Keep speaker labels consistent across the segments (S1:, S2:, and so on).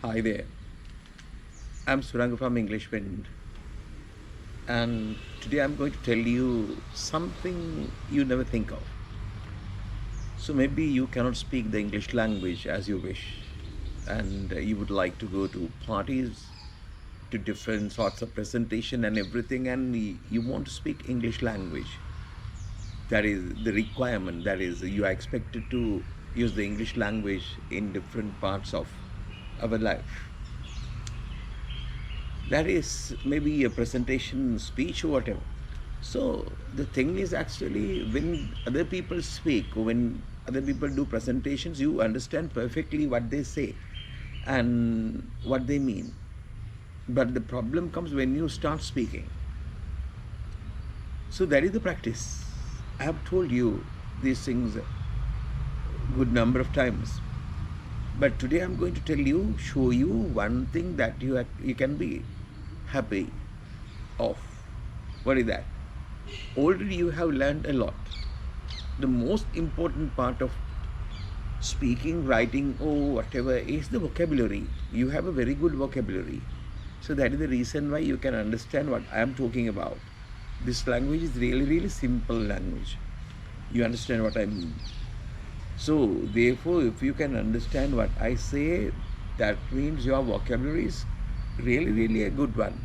S1: Hi there. I'm Suranga from English Wind, and today I'm going to tell you something you never think of. So maybe you cannot speak the English language as you wish, and you would like to go to parties, to different sorts of presentation and everything, and you want to speak English language. That is the requirement. That is, you are expected to use the English language in different parts of our life. That is maybe a presentation speech or whatever. So the thing is actually when other people speak, when other people do presentations, you understand perfectly what they say and what they mean. But the problem comes when you start speaking. So that is the practice. I have told you these things a good number of times. But today I'm going to tell you, show you one thing that you can be happy of. What is that? Already you have learned a lot. The most important part of speaking, writing, or whatever is the vocabulary. You have a very good vocabulary. So that is the reason why you can understand what I am talking about. This language is really, really simple language. You understand what I mean. So therefore, if you can understand what I say, that means your vocabulary is really, really a good one.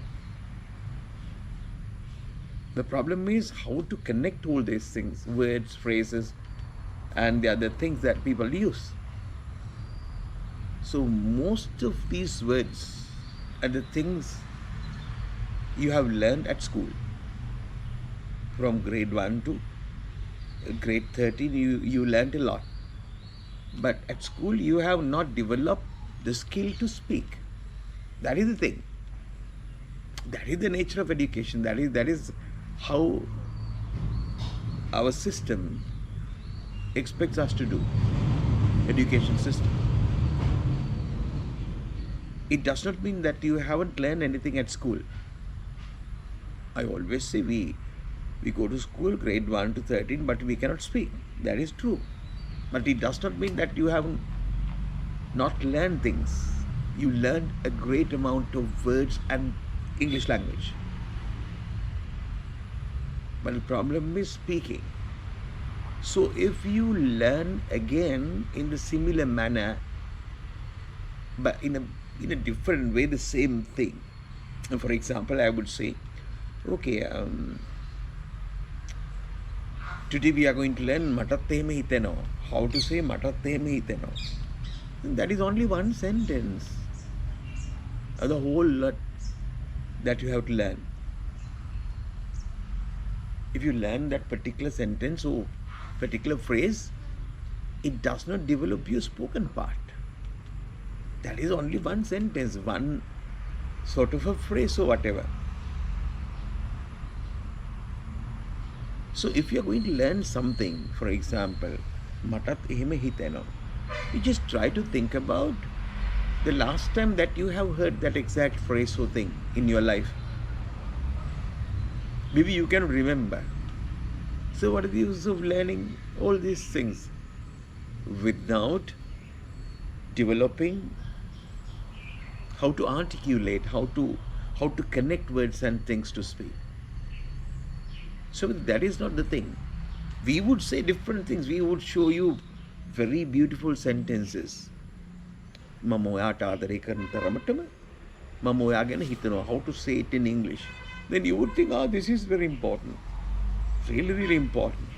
S1: The problem is how to connect all these things, words, phrases, and the other things that people use. So most of these words are the things you have learned at school. From grade 1 to grade 13, you learned a lot. But at school, you have not developed the skill to speak. That is the thing. That is the nature of education. That is how our system expects us to do. Education system. It does not mean that you haven't learned anything at school. I always say we go to school grade 1 to 13, but we cannot speak. That is true. But it does not mean that you have not learned things. You learned a great amount of words and English language. But the problem is speaking. So if you learn again in the similar manner, but in a different way, the same thing. And for example, I would say, okay, today we are going to learn matattehema hiteno. How to say matattehema hiteno. That is only one sentence. The whole lot that you have to learn. If you learn that particular sentence or particular phrase, it does not develop your spoken part. That is only one sentence, one sort of a phrase or whatever. So if you are going to learn something, for example, matat ehme hiteno, you just try to think about the last time that you have heard that exact phrase or thing in your life. Maybe you can remember. So what is the use of learning all these things without developing how to articulate, how to connect words and things to speak? So that is not the thing. We would say different things. We would show you very beautiful sentences. Mama ඔයාට ආදරය කරන තරමටම මම ඔයා ගැන හිතනවා. How to say it in English. Then you would think, this is very important. Really, really important.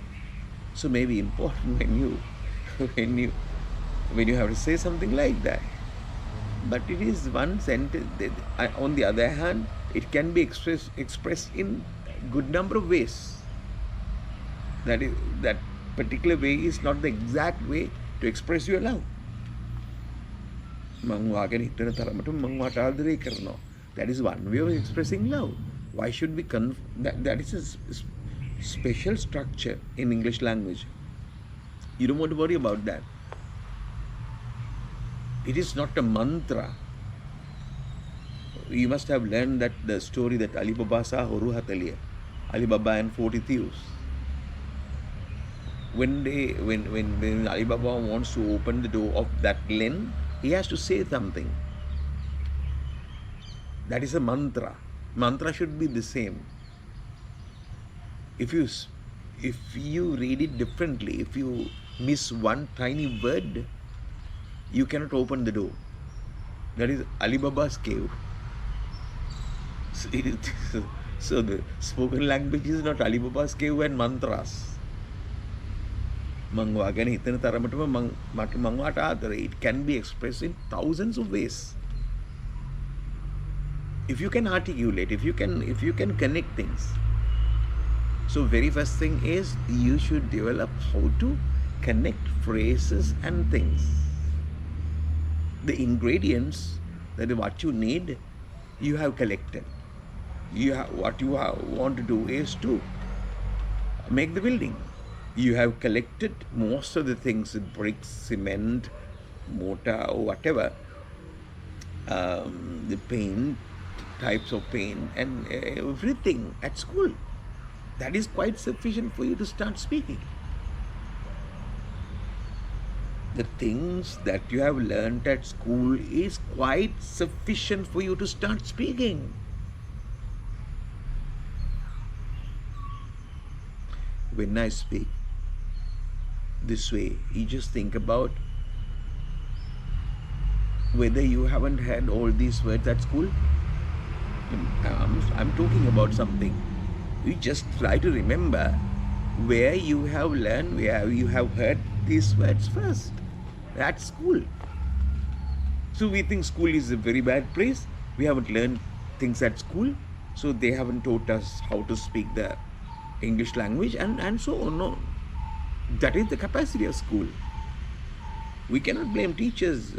S1: So maybe important when you when you have to say something like that. But it is one sentence. On the other hand, it can be expressed in good number of ways. That particular way is not the exact way to express your love. That is one way of expressing love. Why should we that is a special structure in English language. You don't want to worry about that. It is not a mantra. You must have learned that the story that Alibaba saw Horu Hataliya, Alibaba and 40 thieves. When Alibaba wants to open the door of that glen, he has to say something. That is a mantra. Mantra should be the same. If you if you read it differently, if you miss one tiny word, you cannot open the door. That is Alibaba's cave. So, so the spoken language is not Alibaba's cave and mantras. මං වාගෙන හිතන තරමටම මං වාට ආදරේ. It can be expressed in thousands of ways. If you can articulate, if you can connect things. So very first thing is you should develop how to connect phrases and things. The ingredients, that is what you need, you have collected. What you want to do is to make the building. You have collected most of the things, bricks, cement, mortar, or whatever, the paint, types of paint, and everything at school. That is quite sufficient for you to start speaking. The things that you have learnt at school is quite sufficient for you to start speaking. When I speak this way, you just think about whether you haven't had all these words at school. I'm talking about something. You just try to remember where you have learned, where you have heard these words first. At school. So we think school is a very bad place. We haven't learned things at school. So they haven't taught us how to speak the English language and so on. No. That is the capacity of school. We cannot blame teachers,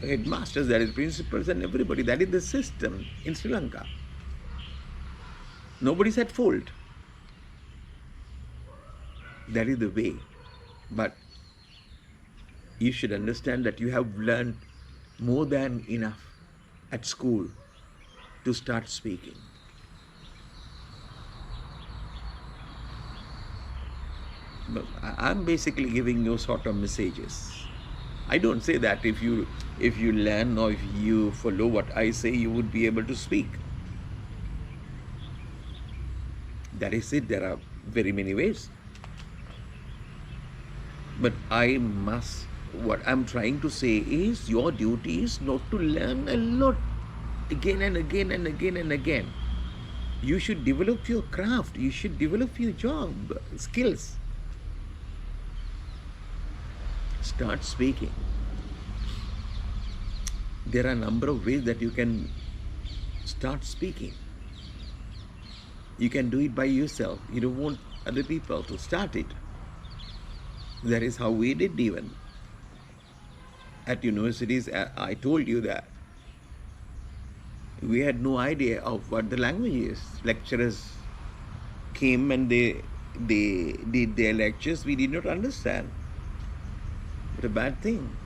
S1: headmasters, that is principals and everybody. That is the system in Sri Lanka. Nobody's at fault. That is the way. But you should understand that you have learned more than enough at school to start speaking. But I'm basically giving you sort of messages. I don't say that if you learn or if you follow what I say, you would be able to speak. That is it. There are very many ways. But what I'm trying to say is your duty is not to learn a lot again and again and again and again. You should develop your craft. You should develop your job skills. Start speaking. There are a number of ways that you can start speaking. You can do it by yourself. You don't want other people to start it. That is how we did even. At universities, I told you that we had no idea of what the language is. Lecturers came and they did their lectures. We did not understand. But a bad thing.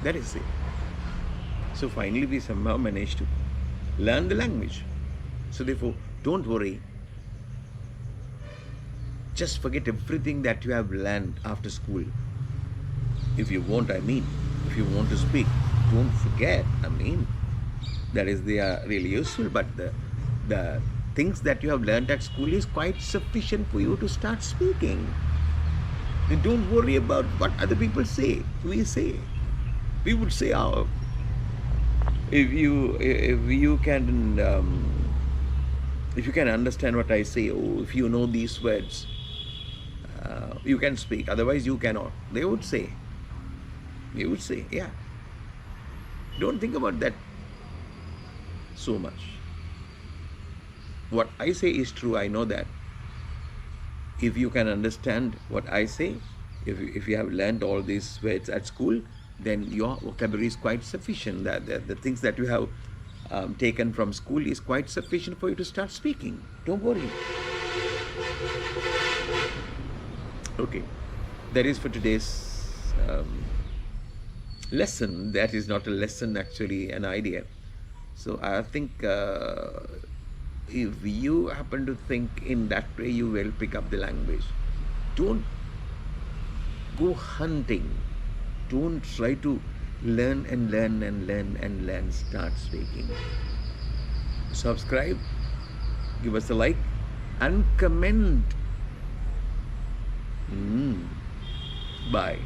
S1: That is it. So finally we somehow managed to learn the language. So therefore, don't worry. Just forget everything that you have learned after school. If you want, if you want to speak, don't forget. That is, they are really useful, but the things that you have learned at school is quite sufficient for you to start speaking. And don't worry about what other people say. We would say, if you can understand what I say, or if you know these words, you can speak. Otherwise, you cannot. They would say, yeah. Don't think about that so much. What I say is true. I know that. If you can understand what I say, if you have learned all these words at school, then your vocabulary is quite sufficient. The things that you have taken from school is quite sufficient for you to start speaking. Don't worry. Okay, that is for today's lesson. That is not a lesson, actually, an idea. So I think if you happen to think in that way, you will pick up the language. Don't go hunting don't try to learn and learn and learn and learn. Start speaking. Subscribe, give us a like, and comment. Bye.